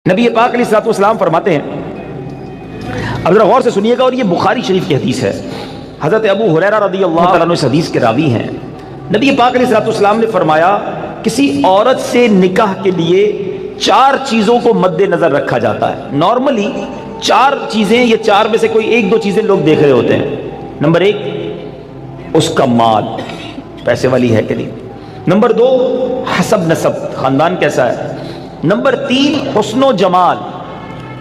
نبی پاک علیہ الصلوۃ والسلام فرماتے ہیں، اب ذرا غور سے سنیے گا، اور یہ بخاری شریف کی حدیث ہے، حضرت ابو ہریرہ رضی اللہ تعالیٰ عنہ اس حدیث کے راوی ہیں۔ نبی پاک علیہ الصلوۃ والسلام نے فرمایا، کسی عورت سے نکاح کے لیے 4 چیزوں کو مد نظر رکھا جاتا ہے۔ نارملی 4 چیزیں، یہ 4 میں سے کوئی 1-2 چیزیں لوگ دیکھ رہے ہوتے ہیں۔ نمبر 1، اس کا مال، پیسے والی ہے کہ نہیں۔ نمبر 2، حسب نسب، خاندان کیسا ہے۔ نمبر 3، حسن و جمال۔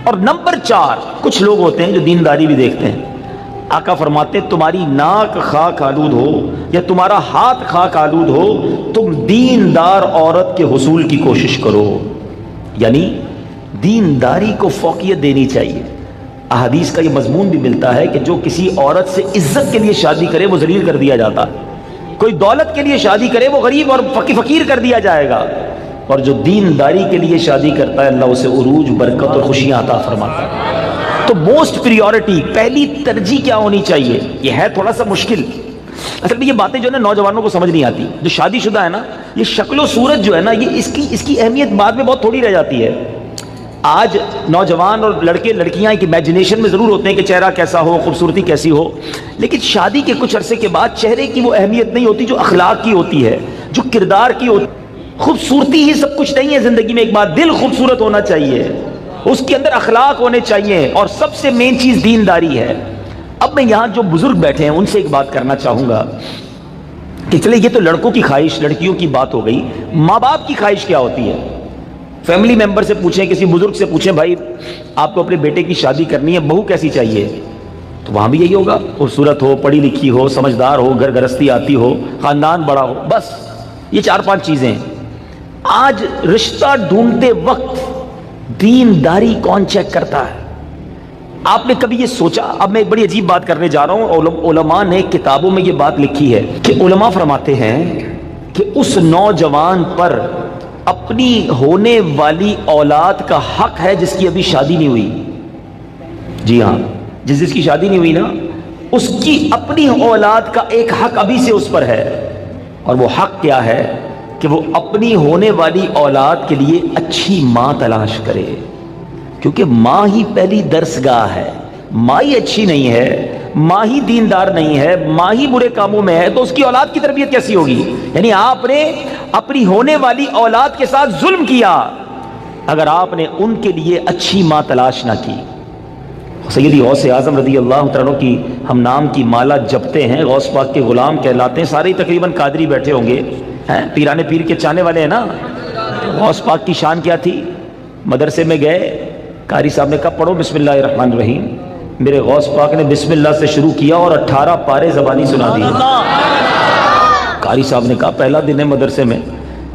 اور نمبر 4، کچھ لوگ ہوتے ہیں جو دینداری بھی دیکھتے ہیں۔ آقا فرماتے ہیں، تمہاری ناک خاک آلود ہو یا تمہارا ہاتھ خاک آلود ہو، تم دیندار عورت کے حصول کی کوشش کرو۔ یعنی دینداری کو فوقیت دینی چاہیے۔ احادیث کا یہ مضمون بھی ملتا ہے کہ جو کسی عورت سے عزت کے لیے شادی کرے وہ ذلیل کر دیا جاتا ہے، کوئی دولت کے لیے شادی کرے وہ غریب اور فقیر کر دیا جائے گا، اور جو دینداری کے لیے شادی کرتا ہے اللہ اسے عروج، برکت اور خوشیاں عطا فرماتا ہے۔ تو موسٹ پریورٹی، پہلی ترجیح کیا ہونی چاہیے؟ یہ ہے تھوڑا سا مشکل، اصل میں یہ باتیں جو ہے نا نوجوانوں کو سمجھ نہیں آتی۔ جو شادی شدہ ہے نا، یہ شکل و صورت جو ہے نا، یہ اس کی اہمیت بعد میں بہت تھوڑی رہ جاتی ہے۔ آج نوجوان اور لڑکے لڑکیاں ایک امیجنیشن میں ضرور ہوتے ہیں کہ چہرہ کیسا ہو، خوبصورتی کیسی ہو، لیکن شادی کے کچھ عرصے کے بعد چہرے کی وہ اہمیت نہیں ہوتی جو اخلاق کی ہوتی ہے، جو کردار کی ہوتی ہے۔ خوبصورتی ہی سب کچھ نہیں ہے زندگی میں، ایک بات، دل خوبصورت ہونا چاہیے، اس کے اندر اخلاق ہونے چاہیے، اور سب سے مین چیز دینداری ہے۔ اب میں یہاں جو بزرگ بیٹھے ہیں ان سے ایک بات کرنا چاہوں گا کہ چلے یہ تو لڑکوں کی خواہش، لڑکیوں کی بات ہو گئی، ماں باپ کی خواہش کیا ہوتی ہے؟ فیملی ممبر سے پوچھیں، کسی بزرگ سے پوچھیں، بھائی آپ کو اپنے بیٹے کی شادی کرنی ہے، بہو کیسی چاہیے؟ تو وہاں بھی یہی ہوگا، خوبصورت ہو، پڑھی لکھی ہو، سمجھدار ہو، گھر گرستی آتی ہو، خاندان بڑا ہو، بس یہ 4-5 چیزیں۔ آج رشتہ ڈھونڈتے وقت دینداری کون چیک کرتا ہے؟ آپ نے کبھی یہ سوچا؟ اب میں ایک بڑی عجیب بات کرنے جا رہا ہوں، علماء نے کتابوں میں یہ بات لکھی ہے کہ علماء فرماتے ہیں کہ اس نوجوان پر اپنی ہونے والی اولاد کا حق ہے جس کی ابھی شادی نہیں ہوئی۔ جی ہاں، جس کی شادی نہیں ہوئی نا، اس کی اپنی اولاد کا ایک حق ابھی سے اس پر ہے، اور وہ حق کیا ہے؟ کہ وہ اپنی ہونے والی اولاد کے لیے اچھی ماں تلاش کرے، کیونکہ ماں ہی پہلی درسگاہ ہے۔ ماں ہی اچھی نہیں ہے، ماں ہی دیندار نہیں ہے، ماں ہی برے کاموں میں ہے، تو اس کی اولاد کی تربیت کیسی ہوگی؟ یعنی آپ نے اپنی ہونے والی اولاد کے ساتھ ظلم کیا اگر آپ نے ان کے لیے اچھی ماں تلاش نہ کی۔ سیدی غوث اعظم رضی اللہ تعالیٰ کی ہم نام کی مالا جپتے ہیں، غوث پاک کے غلام کہلاتے ہیں، سارے تقریباً قادری بیٹھے ہوں گے، پیرانے پیر کے چاہنے والے ہیں نا۔ غوث پاک کی شان کیا تھی؟ مدرسے میں گئے، قاری صاحب نے کہا پڑھو بسم اللہ الرحمن الرحیم، میرے غوث پاک نے بسم اللہ سے شروع کیا اور 18 پارے زبانی سنا دیے۔ قاری صاحب نے کہا پہلا دن ہے مدرسے میں،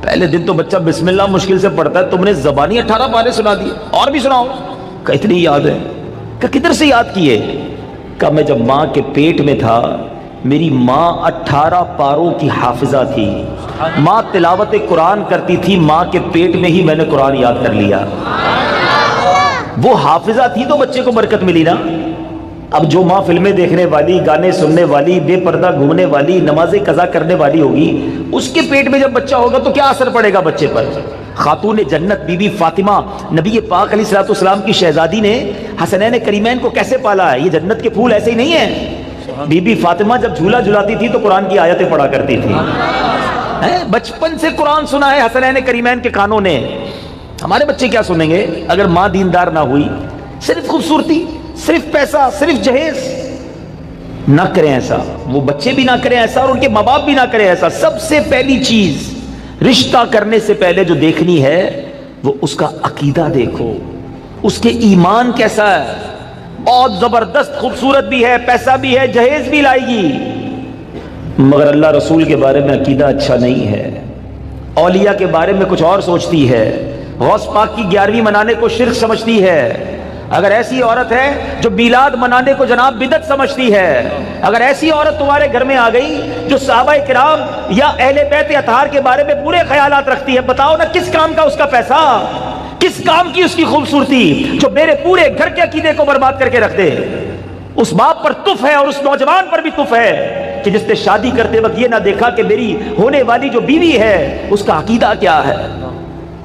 پہلے دن تو بچہ بسم اللہ مشکل سے پڑھتا ہے، تم نے زبانی 18 پارے سنا دیے، اور بھی سناؤ۔ کہ اتنی یاد ہے؟ کہ کدھر سے یاد کیے؟ کہ میں جب ماں کے پیٹ میں تھا، میری ماں 18 پاروں کی حافظہ تھی، ماں تلاوت قرآن کرتی تھی، ماں کے پیٹ میں ہی میں نے قرآن یاد کر لیا۔ وہ حافظہ تھی تو بچے کو برکت ملی نا۔ اب جو ماں فلمیں دیکھنے والی، گانے سننے والی، بے پردہ گھومنے والی، نمازیں قضا کرنے والی ہوگی، اس کے پیٹ میں جب بچہ ہوگا تو کیا اثر پڑے گا بچے پر؟ خاتون جنت بی بی فاطمہ، نبی پاک علیہ الصلوۃ والسلام کی شہزادی نے حسنین کریمین کو کیسے پالا ہے؟ یہ جنت کے پھول ایسے ہی نہیں ہیں۔ بی بی فاطمہ جب جھولا جھلاتی تھی تو قرآن کی آیتیں پڑھا کرتی تھی، بچپن سے قرآن سنا ہے حسنین کریمین کے کانوں نے۔ ہمارے بچے کیا سنیں گے اگر ماں دیندار نہ ہوئی؟ صرف خوبصورتی، صرف پیسہ، صرف جہیز۔ نہ کریں ایسا، وہ بچے بھی نہ کریں ایسا، اور ان کے ماں باپ بھی نہ کریں ایسا۔ سب سے پہلی چیز رشتہ کرنے سے پہلے جو دیکھنی ہے وہ اس کا عقیدہ دیکھو، اس کے ایمان کیسا ہے۔ بہت زبردست خوبصورت بھی ہے، پیسہ بھی ہے، جہیز بھی لائے گی، مگر اللہ رسول کے بارے میں عقیدہ اچھا نہیں ہے، اولیاء کے بارے میں کچھ اور سوچتی ہے، غوث پاک کی 11ویں منانے کو شرک سمجھتی ہے۔ اگر ایسی عورت ہے جو میلاد منانے کو جناب بدعت سمجھتی ہے، اگر ایسی عورت تمہارے گھر میں آ گئی جو صحابہ کرام یا اہل بیت اطہار کے بارے میں برے خیالات رکھتی ہے، بتاؤ نا کس کام کا اس کا پیسہ، کس کام کی اس کی خوبصورتی، جو میرے پورے گھر کے عقیدے کو برباد کر کے رکھ دے۔ اس باپ پر تف ہے اور اس نوجوان پر بھی تف ہے کہ جس نے شادی کرتے وقت یہ نہ دیکھا کہ میری ہونے والی جو بیوی ہے اس کا عقیدہ کیا ہے۔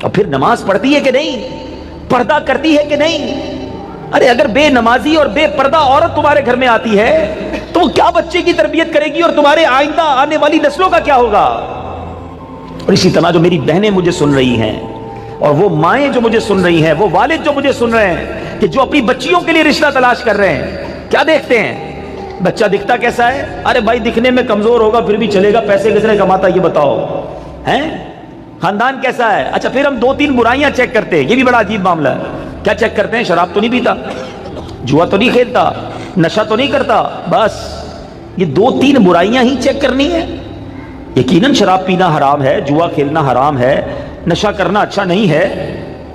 اور پھر نماز پڑھتی ہے کہ نہیں؟ پردہ کرتی ہے کہ نہیں؟ ارے اگر بے نمازی اور بے پردہ عورت تمہارے گھر میں آتی ہے تو وہ کیا بچے کی تربیت کرے گی اور تمہارے آئندہ آنے والی نسلوں کا کیا ہوگا؟ اور اسی طرح جو میری بہنیں مجھے سن رہی ہیں اور وہ مائیں جو مجھے سن رہی ہیں، وہ والد جو مجھے سن رہے ہیں کہ جو اپنی بچیوں کے لیے رشتہ تلاش کر رہے ہیں، کیا دیکھتے ہیں؟ بچہ دکھتا کیسا ہے؟ ارے بھائی دکھنے میں کمزور ہوگا پھر بھی چلے گا، پیسے کس نے کماتا یہ بتاؤ ہیں؟ خاندان کیسا ہے؟ اچھا پھر ہم 2-3 برائیاں چیک کرتے ہیں، یہ بھی بڑا عجیب معاملہ ہے۔ کیا چیک کرتے ہیں؟ شراب تو نہیں پیتا، جوا تو نہیں کھیلتا، نشہ تو نہیں کرتا، بس یہ 2-3 برائیاں ہی چیک کرنی ہے۔ یقیناً شراب پینا حرام ہے، جوا کھیلنا حرام ہے، نشہ کرنا اچھا نہیں ہے،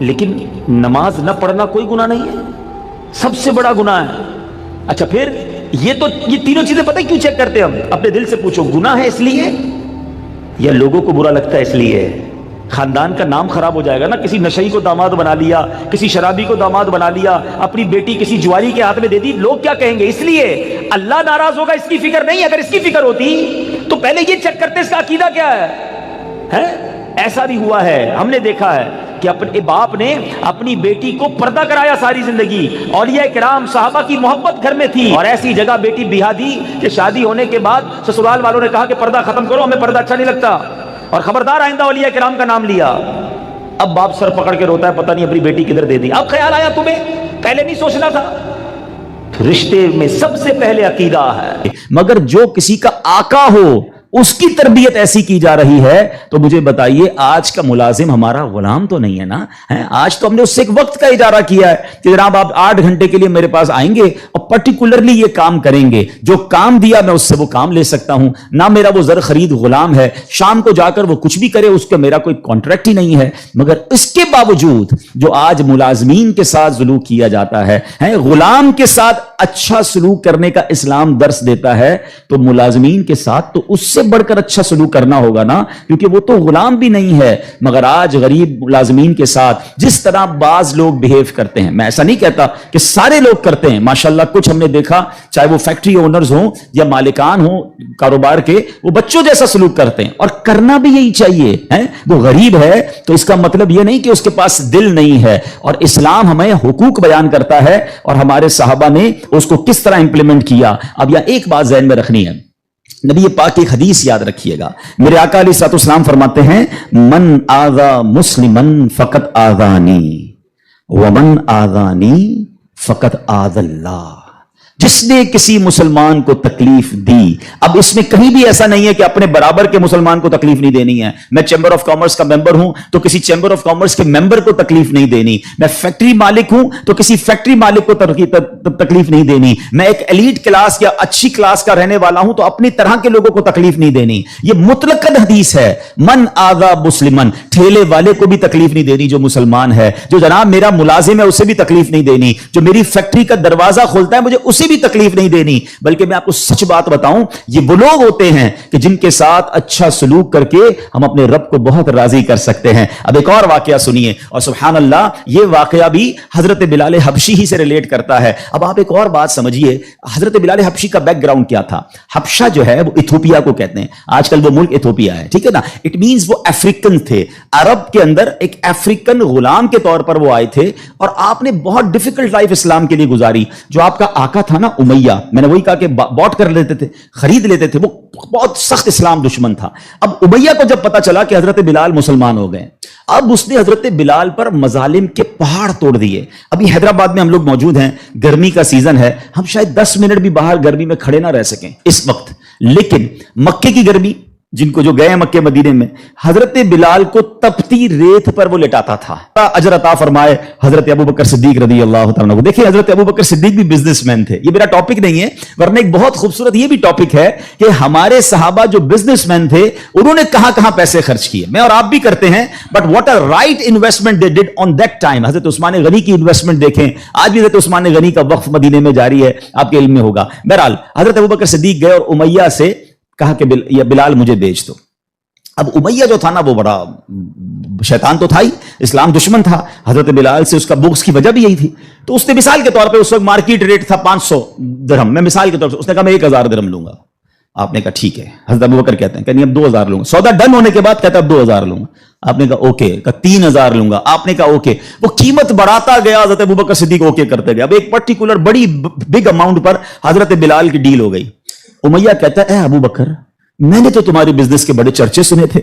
لیکن نماز نہ پڑھنا کوئی گناہ نہیں ہے، سب سے بڑا گناہ ہے۔ اچھا پھر یہ تینوں چیزیں پتہ کیوں چیک کرتے ہیں ہم؟ اپنے دل سے پوچھو، گناہ ہے اس لیے یا لوگوں کو برا لگتا ہے اس لیے؟ خاندان کا نام خراب ہو جائے گا نا، کسی نشئی کو داماد بنا لیا، کسی شرابی کو داماد بنا لیا، اپنی بیٹی کسی جواری کے ہاتھ میں دے دی، لوگ کیا کہیں گے؟ اس لیے اللہ ناراض ہوگا اس کی فکر نہیں۔ اگر اس کی فکر ہوتی تو پہلے یہ چیک کرتے اس کا عقیدہ کیا ہے۔ ایسا بھی ہوا ہے، ہم نے دیکھا ہے کہ اپنے باپ نے اپنی بیٹی کو پردہ کرایا ساری زندگی، اولیاء کرام صحابہ کی محبت گھر میں تھی، اور ایسی جگہ بیٹی بیاہ دی کہ شادی ہونے کے بعد سسرال والوں نے کہا کہ پردہ ختم کرو، ہمیں پردہ اچھا نہیں لگتا، اور خبردار آئندہ اولیاء کرام کا نام لیا۔ اب باپ سر پکڑ کے روتا ہے، پتہ نہیں اپنی بیٹی کدھر دے دی۔ اب خیال آیا تمہیں، پہلے نہیں سوچنا تھا؟ رشتے میں سب سے پہلے عقیدہ ہے۔ مگر جو کسی کا آقا ہو اس کی تربیت ایسی کی جا رہی ہے تو مجھے بتائیے آج کا ملازم ہمارا غلام تو نہیں ہے نا؟ آج تو ہم نے اس سے ایک وقت کا اجارہ کیا ہے کہ جناب آپ 8 گھنٹے کے لیے میرے پاس آئیں گے اور پرٹیکولرلی یہ کام کریں گے، جو کام دیا میں اس سے وہ کام لے سکتا ہوں، نہ میرا وہ زر خرید غلام ہے، شام کو جا کر وہ کچھ بھی کرے اس کا میرا کوئی کانٹریکٹ ہی نہیں ہے۔ مگر اس کے باوجود جو آج ملازمین کے ساتھ سلوک کیا جاتا ہے، غلام کے ساتھ اچھا سلوک کرنے کا اسلام درس دیتا ہے، تو ملازمین کے ساتھ تو اس سے بڑھ کر اچھا سلوک کرنا ہوگا نا، کیونکہ وہ تو غلام بھی نہیں ہے۔ مگر آج غریب ملازمین کے ساتھ جس طرح بعض لوگ بہیو کرتے ہیں، میں ایسا نہیں کہتا کہ سارے لوگ کرتے ہیں، ماشاءاللہ کچھ ہم نے دیکھا چاہے وہ فیکٹری اونرز ہوں یا مالکان ہوں کاروبار کے، وہ بچوں جیسا سلوک کرتے ہیں، اور کرنا بھی یہی چاہیے۔ وہ غریب ہے تو اس کا مطلب یہ نہیں کہ اس کے پاس دل نہیں ہے، اور اسلام ہمیں حقوق بیان کرتا ہے اور ہمارے صحابہ نے اس کو کس طرح امپلیمنٹ کیا۔ اب یہاں ایک بات ذہن میں رکھنی ہے، نبی پاک کی ایک حدیث یاد رکھیے گا، میرے آقا علیہ الصلوۃ والسلام فرماتے ہیں من آذا مسلما فقط آذانی ومن آذانی فقط آذ اللہ، جس نے کسی مسلمان کو تکلیف دی۔ اب اس میں کہیں بھی ایسا نہیں ہے کہ اپنے برابر کے مسلمان کو تکلیف نہیں دینی ہے۔ میں چیمبر آف کامرس کا ممبر ہوں تو کسی چیمبر آف کامرس کے ممبر کو تکلیف نہیں دینی، میں فیکٹری مالک ہوں تو کسی فیکٹری مالک کو تکلیف نہیں دینی، میں ایک ایلیٹ کلاس یا اچھی کلاس کا رہنے والا ہوں تو اپنی طرح کے لوگوں کو تکلیف نہیں دینی۔ یہ مطلقاً حدیث ہے، من آذا مسلمن، ٹھیلے والے کو بھی تکلیف نہیں دینی جو مسلمان ہے، جو جناب میرا ملازم ہے اسے بھی تکلیف نہیں دینی، جو میری فیکٹری کا دروازہ کھولتا ہے مجھے اسے بھی تکلیف نہیں دینی۔ بلکہ میں آپ کو سچ بات بتاؤں، یہ وہ لوگ ہوتے ہیں کہ جن کے ساتھ اچھا سلوک کر کے ہم اپنے رب کو بہت راضی کر سکتے ہیں۔ اب ایک اور واقعہ سنیے، اور سبحان اللہ یہ واقعہ بھی حضرت بلال حبشی ہی سے ریلیٹ کرتا ہے۔ اب آپ ایک اور بات سمجھیے، حضرت بلال حبشی کا بیک گراؤنڈ کیا تھا؟ حبشہ جو ہے وہ ایتھوپیا کو کہتے ہیں، آج کل وہ ملک ایتھوپیا ہے، ٹھیک ہے نا؟ اٹ مینز وہ افریقن تھے، عرب کے اندر ایک افریقن غلام کے طور پر وہ آئے تھے، اور آپ نے بہت ڈیفیکلٹ لائف اسلام کے لیے گزاری۔ جو آپ کا آقا تھا نا امیہ، میں نے وہی کہا کہ باٹ کر لیتے تھے، خرید لیتے تھے، وہ بہت سخت اسلام دشمن تھا۔ اب امیہ کو جب پتا چلا کہ حضرت بلال مسلمان ہو گئے، اب اس نے حضرت بلال پر مظالم کے پہاڑ توڑ دیے۔ ابھی حیدرآباد میں ہم لوگ موجود ہیں، گرمی کا سیزن ہے، ہم شاید 10 منٹ بھی باہر گرمی میں کھڑے نہ رہ سکیں اس وقت، لیکن مکے کی گرمی، جن کو جو گئے مکے مدینے میں، حضرت بلال کو تپتی ریت پر وہ لٹاتا تھا۔ اجر عطا فرمائے حضرت ابوبکر صدیق رضی اللہ تعالیٰ عنہ۔ دیکھیں حضرت ابوبکر صدیق بھی بزنس مین تھے، یہ میرا ٹاپک نہیں ہے، ورنہ ایک بہت خوبصورت یہ بھی ٹاپک ہے کہ ہمارے صحابہ جو بزنس مین تھے انہوں نے کہاں کہاں پیسے خرچ کیے، میں اور آپ بھی کرتے ہیں، but what a right investment they did on that time. حضرت عثمان غنی کی انویسٹمنٹ دیکھیں، آج بھی حضرت عثمان غنی کا وقف مدینے میں جاری ہے، آپ کے علم میں ہوگا۔ بہرحال حضرت ابوبکر صدیق گئے اور امیہ سے کہا کہ بلال مجھے بیچ دو۔ اب امیہ جو تھا نا وہ بڑا شیطان تو تھا ہی، اسلام دشمن تھا، حضرت بلال سے اس کا بغض کی وجہ بھی یہی تھی۔ تو اس نے مثال کے طور پہ، اس وقت مارکیٹ ریٹ تھا 500 درہم، میں مثال کے طور سے اس نے کہا میں 1000 درہم لوں گا۔ آپ نے کہا ٹھیک ہے. حضرت ابوبکر کہتے ہیں کہ نہیں اب 2000 لوں گا. سودا ڈن ہونے کے بعد کہتا ہے اب 2000 لوں گا. آپ نے کہا اوکے. کہا 3000 لوں گا. آپ نے کہا اوکے. وہ قیمت بڑھاتا گیا, حضرت ابوبکر صدیق اوکے کرتے گئے. اب ایک پرٹیکولر بڑی بگ اماؤنٹ پر حضرت بلال کی ڈیل ہو گئی. امیہ کہتا ہے اے ابوبکر, میں نے تو تمہاری بزنس کے بڑے چرچے سنے تھے,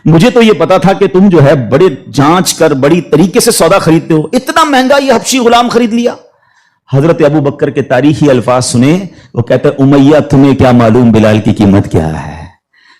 مجھے تو یہ پتا تھا کہ تم جو ہے بڑے جانچ کر بڑی طریقے سے سودا خریدتے ہو, اتنا مہنگا یہ حبشی غلام خرید لیا. حضرت ابوبکر کے تاریخی الفاظ سنے. وہ کہتا ہے امیہ تمہیں کیا معلوم بلال کی قیمت کیا ہے,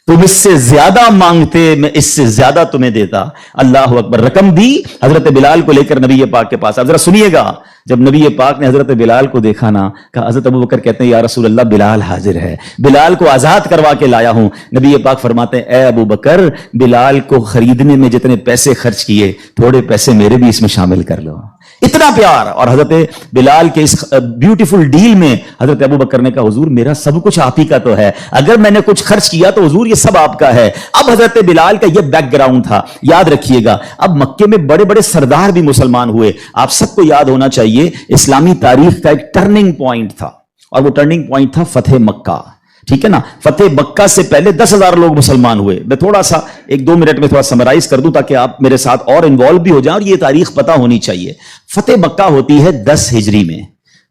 تم اس سے زیادہ مانگتے میں اس سے زیادہ تمہیں دیتا. اللہ اکبر. رقم دی, حضرت بلال کو لے کر نبی پاک کے پاس. اب ذرا سنیے گا, جب نبی پاک نے حضرت بلال کو دیکھا نا, کہا حضرت ابوبکر کہتے ہیں یا رسول اللہ بلال حاضر ہے, بلال کو آزاد کروا کے لایا ہوں. نبی پاک فرماتے ہیں اے ابوبکر, بلال کو خریدنے میں جتنے پیسے خرچ کیے تھوڑے پیسے میرے بھی اس میں شامل کر لو. اتنا پیار. اور حضرت بلال کے اس بیوٹیفل ڈیل میں حضرت ابوبکر نے کہا حضور میرا سب کچھ آپ ہی کا تو ہے, اگر میں نے کچھ خرچ کیا تو حضور یہ سب آپ کا ہے. اب حضرت بلال کا یہ بیک گراؤنڈ تھا. یاد رکھیے گا, اب مکے میں بڑے بڑے سردار بھی مسلمان ہوئے. آپ سب کو یاد ہونا چاہیے اسلامی تاریخ کا ایک ٹرننگ پوائنٹ تھا, اور وہ ٹرننگ پوائنٹ تھا فتح مکہ. ٹھیک ہے نا, فتح مکہ سے پہلے 10,000 لوگ مسلمان ہوئے. میں تھوڑا سا 1-2 منٹ میں تھوڑا سمرائز کر دوں تاکہ آپ میرے ساتھ اور انوالو بھی ہو جائیں, اور یہ تاریخ پتہ ہونی چاہیے. فتح مکہ ہوتی ہے 10 ہجری میں.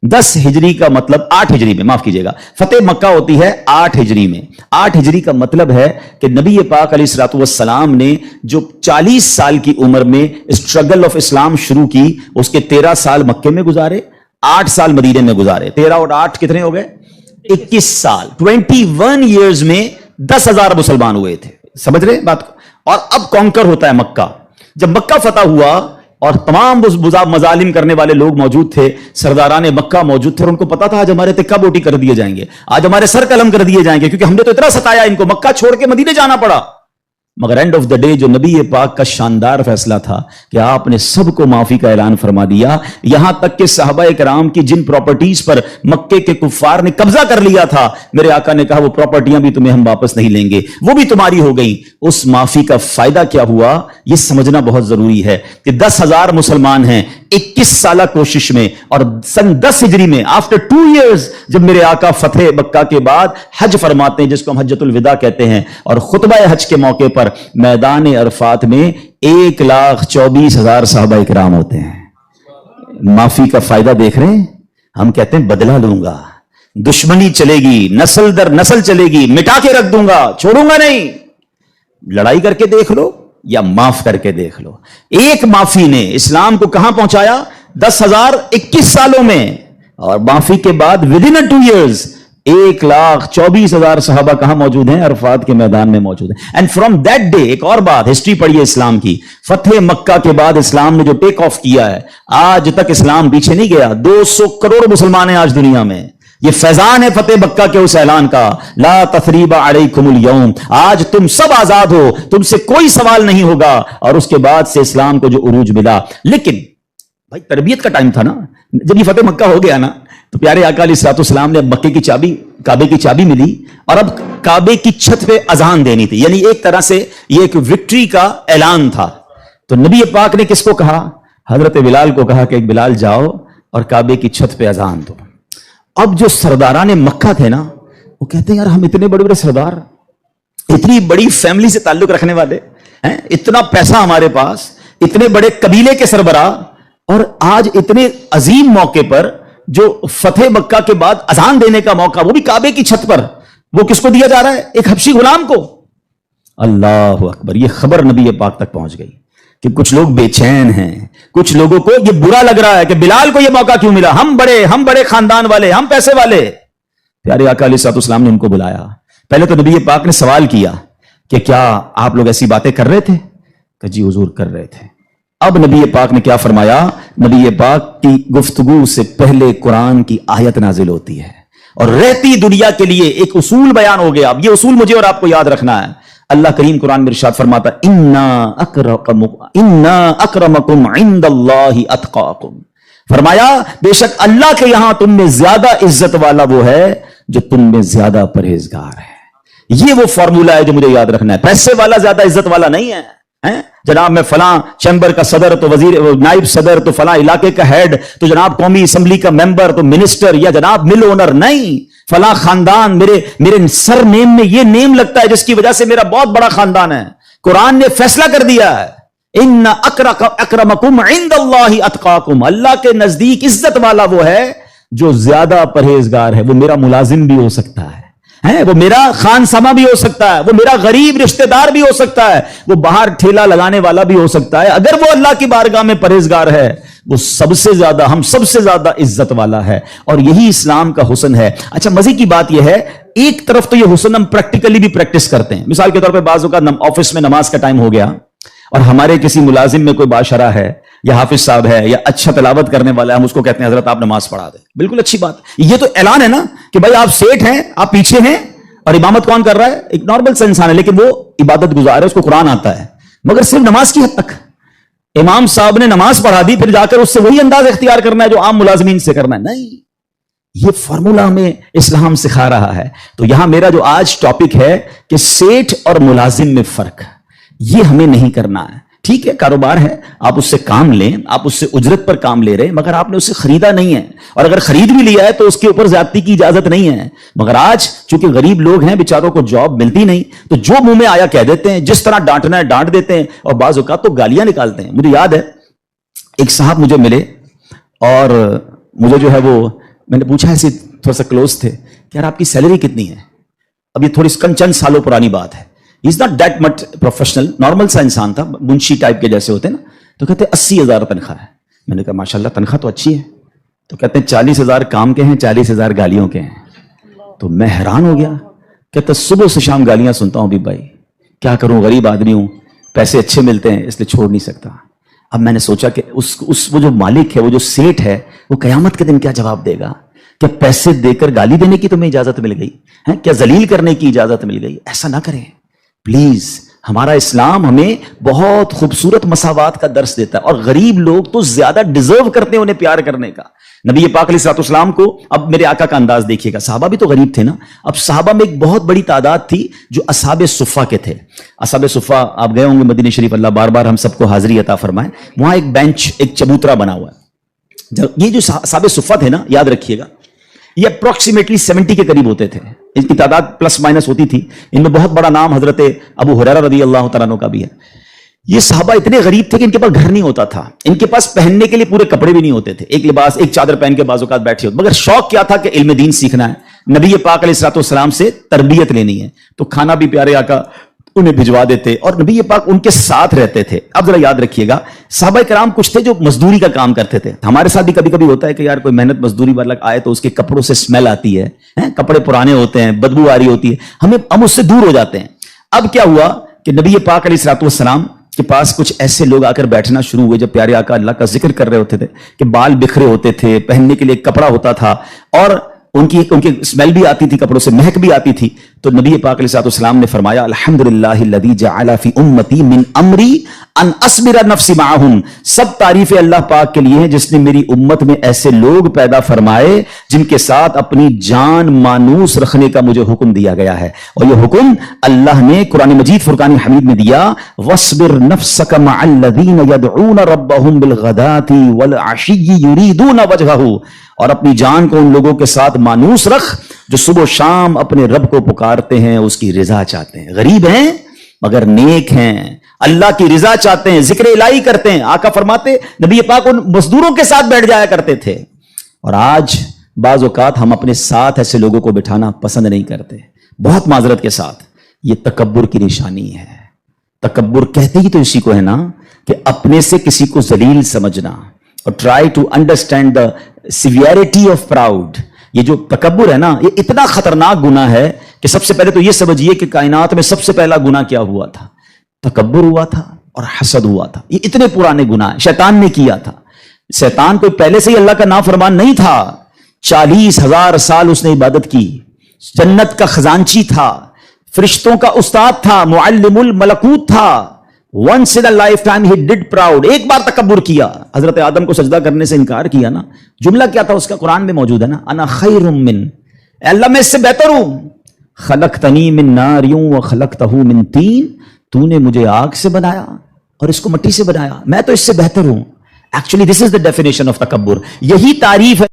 10 ہجری کا مطلب 8 ہجری میں, معاف کیجیے گا, فتح مکہ ہوتی ہے 8 ہجری میں. 8 ہجری کا مطلب ہے کہ نبی پاک علیہ الصلوۃ والسلام نے جو 40 سال کی عمر میں اسٹرگل آف اسلام شروع کی, اس کے 13 سال مکے میں گزارے, 8 سال مدینے میں گزارے. 13 اور 8 کتنے ہو گئے؟ 21 سال. 21 ایئرز میں 10,000 مسلمان ہوئے تھے. سمجھ رہے بات کو؟ اور اب کانکر ہوتا ہے مکہ. جب مکہ فتح ہوا اور تمام مظالم کرنے والے لوگ موجود تھے, سرداران مکہ موجود تھے, اور ان کو پتا تھا آج ہمارے تکہ بوٹی کر دیے جائیں گے, آج ہمارے سر قلم کر دیے جائیں گے, کیونکہ ہم نے تو اتنا ستایا ان کو, مکہ چھوڑ کے مدینے جانا پڑا. مگر اینڈ آف دا ڈے جو نبی پاک کا شاندار فیصلہ تھا کہ آپ نے سب کو معافی کا اعلان فرما دیا, یہاں تک کہ صحابہ کرام کی جن پراپرٹیز پر مکے کے کفار نے قبضہ کر لیا تھا, میرے آقا نے کہا وہ پراپرٹیاں بھی تمہیں ہم واپس نہیں لیں گے, وہ بھی تمہاری ہو گئیں. اس معافی کا فائدہ کیا ہوا یہ سمجھنا بہت ضروری ہے کہ 10,000 مسلمان ہیں 21 سالہ کوشش میں, اور سن 10 ہجری میں آفٹر 2 ایئرز جب میرے آقا فتح مکہ کے بعد حج فرماتے ہیں, جس کو ہم حجۃ الوداع کہتے ہیں, اور خطبہ حج کے موقع پر میدان عرفات میں 1,24,000 صحابہ کرام ہوتے ہیں. معافی کا فائدہ دیکھ رہے ہیں؟ ہم کہتے ہیں بدلہ لوں گا, دشمنی چلے گی, نسل در نسل چلے گی, مٹا کے رکھ دوں گا, چھوڑوں گا نہیں. لڑائی کر کے دیکھ لو یا معاف کر کے دیکھ لو. ایک معافی نے اسلام کو کہاں پہنچایا؟ 10,000 21 سالوں میں, اور معافی کے بعد ودن 2 ایئرز 1,24,000 صحابہ کہاں موجود ہیں؟ عرفات کے میدان میں موجود ہیں. اینڈ فرام دیٹ ڈے, ایک اور بات, ہسٹری پڑھیے اسلام کی, فتح مکہ کے بعد اسلام نے جو ٹیک آف کیا ہے, آج تک اسلام پیچھے نہیں گیا. 200 کروڑ مسلمان ہیں آج دنیا میں. یہ فیضان ہے فتح مکہ کے اس اعلان کا, لا تثریب علیکم اليوم, آج تم سب آزاد ہو, تم سے کوئی سوال نہیں ہوگا. اور اس کے بعد سے اسلام کو جو عروج ملا, لیکن بھائی تربیت کا ٹائم تھا نا. جب یہ فتح مکہ ہو گیا نا, تو پیارے آقا علیہ الصلوۃ والسلام نے اب مکے کی چابی, کعبے کی چابی ملی, اور اب کعبے کی چھت پہ اذان دینی تھی. یعنی ایک طرح سے یہ ایک وکٹری کا اعلان تھا. تو نبی پاک نے کس کو کہا؟ حضرت بلال کو کہا کہ بلال جاؤ اور کعبے کی چھت پہ اذان دو. اب جو سرداران مکہ تھے نا, وہ کہتے ہیں یار ہم اتنے بڑے بڑے سردار, اتنی بڑی فیملی سے تعلق رکھنے والے ہیں, اتنا پیسہ ہمارے پاس, اتنے بڑے قبیلے کے سربراہ, اور آج اتنے عظیم موقع پر جو فتح مکہ کے بعد اذان دینے کا موقع, وہ بھی کعبے کی چھت پر, وہ کس کو دیا جا رہا ہے؟ ایک حبشی غلام کو. اللہ اکبر. یہ خبر نبی پاک تک پہنچ گئی کہ کچھ لوگ بے چین ہیں, کچھ لوگوں کو یہ برا لگ رہا ہے کہ بلال کو یہ موقع کیوں ملا, ہم بڑے خاندان والے, ہم پیسے والے. پیارے آقا علیہ الصلوۃ والسلام نے ان کو بلایا. پہلے تو نبی پاک نے سوال کیا کہ کیا آپ لوگ ایسی باتیں کر رہے تھے؟ کہ جی حضور کر رہے تھے. اب نبی پاک نے کیا فرمایا؟ نبی پاک کی گفتگو سے پہلے قرآن کی آیت نازل ہوتی ہے, اور رہتی دنیا کے لیے ایک اصول بیان ہو گیا. اب یہ اصول مجھے اور آپ کو یاد رکھنا ہے. اللہ کریم قرآن میں ارشاد فرماتا ہے انا اکرمکم عند اللہ اتقاکم, فرمایا بے شک اللہ کے یہاں تم میں زیادہ عزت والا وہ ہے جو تم میں زیادہ پرہیزگار ہے. یہ وہ فارمولا ہے جو مجھے یاد رکھنا ہے. پیسے والا زیادہ عزت والا نہیں ہے, جناب میں فلاں چیمبر کا صدر تو وزیر نائب صدر تو فلاں علاقے کا ہیڈ تو جناب قومی اسمبلی کا ممبر تو منسٹر یا جناب مل اونر, نہیں. فلاں خاندان میرے سر نیم میں یہ نیم لگتا ہے جس کی وجہ سے میرا بہت بڑا خاندان ہے. قرآن نے فیصلہ کر دیا ہے ان اکرمکم عند اللہ اتقاکم. اللہ کے نزدیک عزت والا وہ ہے جو زیادہ پرہیزگار ہے. وہ میرا ملازم بھی ہو سکتا ہے، وہ میرا خان سما بھی ہو سکتا ہے، وہ میرا غریب رشتہ دار بھی ہو سکتا ہے، وہ باہر ٹھیلا لگانے والا بھی ہو سکتا ہے. اگر وہ اللہ کی بارگاہ میں پرہیزگار ہے وہ سب سے زیادہ، ہم سب سے زیادہ عزت والا ہے. اور یہی اسلام کا حسن ہے. اچھا مزے کی بات یہ ہے، ایک طرف تو یہ حسن ہم پریکٹیکلی بھی پریکٹس کرتے ہیں. مثال کے طور پہ بعض اوقات آفس میں نماز کا ٹائم ہو گیا اور ہمارے کسی ملازم میں کوئی بادشاہ ہے یا حافظ صاحب ہے یا اچھا تلاوت کرنے والا ہے، ہم اس کو کہتے ہیں حضرت آپ نماز پڑھا دیں. بالکل اچھی بات. یہ تو اعلان ہے نا کہ بھائی آپ سیٹ ہیں، آپ پیچھے ہیں، اور امامت کون کر رہا ہے؟ ایک نارمل سا انسان ہے، لیکن وہ عبادت گزار ہے، اس کو قرآن آتا ہے، مگر صرف نماز کی حد تک. امام صاحب نے نماز پڑھا دی، پھر جا کر اس سے وہی انداز اختیار کرنا ہے جو عام ملازمین سے کرنا ہے. نہیں، یہ فارمولا ہمیں اسلام سکھا رہا ہے. تو یہاں میرا جو آج ٹاپک ہے کہ سیٹ اور ملازم میں فرق، یہ ہمیں نہیں کرنا ہے. ٹھیک ہے، کاروبار ہے، آپ اس سے کام لیں، آپ اس سے اجرت پر کام لے رہے ہیں، مگر آپ نے اسے خریدا نہیں ہے. اور اگر خرید بھی لیا ہے تو اس کے اوپر زیادتی کی اجازت نہیں ہے. مگر آج چونکہ غریب لوگ ہیں، بیچاروں کو جاب ملتی نہیں، تو جو منہ میں آیا کہہ دیتے ہیں، جس طرح ڈانٹنا ہے ڈانٹ دیتے ہیں، اور بعض اوقات تو گالیاں نکالتے ہیں. مجھے یاد ہے ایک صاحب مجھے ملے اور مجھے جو ہے وہ میں نے پوچھا، ایسے تھوڑا سا کلوز تھے کہ یار آپ کی سیلری کتنی ہے؟ اب یہ تھوڑی چند سالوں پرانی بات ہے. He's not that much professional, normal سا انسان تھا، منشی ٹائپ کے جیسے ہوتے ہیں نا. تو کہتے ہیں 80,000 تنخواہ ہے. میں نے کہا ماشاءاللہ تنخواہ تو اچھی ہے. تو کہتے ہیں 40,000 کام کے ہیں، 40,000 گالیوں کے ہیں. تو میں حیران ہو گیا. کہتے صبح سے شام گالیاں سنتا ہوں. بھی بھائی کیا کروں، غریب آدمی ہوں، پیسے اچھے ملتے ہیں اس لیے چھوڑ نہیں سکتا. اب میں نے سوچا کہ وہ جو مالک ہے، وہ جو سیٹ ہے، وہ قیامت کے دن کیا جواب دے گا؟ کیا پیسے دے کر گالی دینے کی تمہیں اجازت مل گئی ہے؟ کیا ذلیل کرنے کی اجازت مل گئی؟ ایسا نہ کریں پلیز. ہمارا اسلام ہمیں بہت خوبصورت مساوات کا درس دیتا ہے، اور غریب لوگ تو زیادہ ڈیزرو کرتے ہیں انہیں پیار کرنے کا. نبی پاک علیہ الصلوۃ والسلام کو، اب میرے آقا کا انداز دیکھیے گا، صحابہ بھی تو غریب تھے نا. اب صحابہ میں ایک بہت بڑی تعداد تھی جو اصحاب صفہ کے تھے. اصحاب صفہ آپ گئے ہوں گے مدینہ شریف، اللہ بار بار ہم سب کو حاضری عطا فرمائے. وہاں ایک بینچ، ایک چبوترا بنا ہوا ہے. یہ جو اصحاب صفہ تھے نا، یاد رکھیے گا، یہ اپروکسیمیٹلی 70 کے قریب ہوتے تھے. ان کی تعداد پلس مائنس ہوتی تھی. ان میں بہت بڑا نام حضرت ابو ہریرہ رضی اللہ تعالیٰ عنہ کا بھی ہے. یہ صحابہ اتنے غریب تھے کہ ان کے پاس گھر نہیں ہوتا تھا، ان کے پاس پہننے کے لیے پورے کپڑے بھی نہیں ہوتے تھے. ایک لباس، ایک چادر پہن کے بعض اوقات بیٹھے ہوتے، مگر شوق کیا تھا کہ علم دین سیکھنا ہے، نبی پاک علیہ الصلوۃ والسلام سے تربیت لینی ہے. تو کھانا بھی پیارے آقا انہیں بھجوا دیتے اور نبی پاک ان کے ساتھ رہتے تھے. اب ذرا یاد رکھیے گا، صحابہ کرام کچھ تھے جو مزدوری کا کام کرتے تھے. ہمارے ساتھ بھی کبھی کبھی ہوتا ہے کہ یار کوئی محنت مزدوری والا آئے تو اس کے کپڑوں سے اسمیل آتی ہے، کپڑے پرانے ہوتے ہیں، بدبو آ رہی ہوتی ہے، ہم اس سے دور ہو جاتے ہیں. اب کیا ہوا کہ نبی پاک علیہ الصلوۃ والسلام کے پاس کچھ ایسے لوگ آ کر بیٹھنا شروع ہوئے جب پیارے آقا اللہ کا ذکر کر رہے ہوتے تھے کہ بال بکھرے ہوتے تھے، پہننے کے لیے کپڑا ہوتا تھا، اور ان کی اسمیل بھی آتی تھی، کپڑوں سے مہک بھی آتی تھی. تو نبی پاک علیہ الصلوۃ والسلام نے فرمایا الحمدللہ الذی جعل فی امتی من امری ان اصبر نفسی معہم. سب تعریف اللہ پاک کے لیے ہیں جس نے میری امت میں ایسے لوگ پیدا فرمائے جن کے ساتھ اپنی جان مانوس رکھنے کا مجھے حکم دیا گیا ہے. اور یہ حکم اللہ نے قرآن مجید فرقان حمید میں دیا، وَاصْبِرْ نَفْسَكَ مَعَ الَّذِينَ يَدْعُونَ رَبَّهُمْ بِالْغَدَاةِ وَالْعَشِيِّ يُرِيدُونَ وَجْهَهُ. اور اپنی جان کو ان لوگوں کے ساتھ مانوس رکھ جو صبح و شام اپنے رب کو پکارتے ہیں، اس کی رضا چاہتے ہیں. غریب ہیں مگر نیک ہیں، اللہ کی رضا چاہتے ہیں، ذکر الہی کرتے ہیں. آقا فرماتے نبی پاک ان مزدوروں کے ساتھ بیٹھ جایا کرتے تھے. اور آج بعض اوقات ہم اپنے ساتھ ایسے لوگوں کو بٹھانا پسند نہیں کرتے، بہت معذرت کے ساتھ. یہ تکبر کی نشانی ہے. تکبر کہتے ہی تو اسی کو ہے نا کہ اپنے سے کسی کو ذلیل سمجھنا. اور try to understand the severity of proud. یہ جو تکبر ہے نا، یہ اتنا خطرناک گناہ ہے کہ سب سے پہلے تو یہ سمجھیے کہ کائنات میں سب سے پہلا گناہ کیا ہوا تھا؟ تکبر ہوا تھا اور حسد ہوا تھا. یہ اتنے پرانے گناہ شیطان نے کیا تھا. شیطان کوئی پہلے سے ہی اللہ کا نافرمان نہیں تھا. 40,000 سال اس نے عبادت کی، جنت کا خزانچی تھا، فرشتوں کا استاد تھا، معلم الملکوت تھا. once in a lifetime he did proud. ایک بار تکبر کیا، حضرت آدم کو سجدہ کرنے سے انکار کیا نا. جملہ کیا تھا اس کا؟ قرآن میں موجود ہے نا، انا خیر من، اے اللہ میں اس سے بہتر ہوں. خلقتنی من نار وخلقتہ من طین، تو نے مجھے آگ سے بنایا اور اس کو مٹی سے بنایا، میں تو اس سے بہتر ہوں. Actually this is the definition of تکبر. یہی تعریف ہے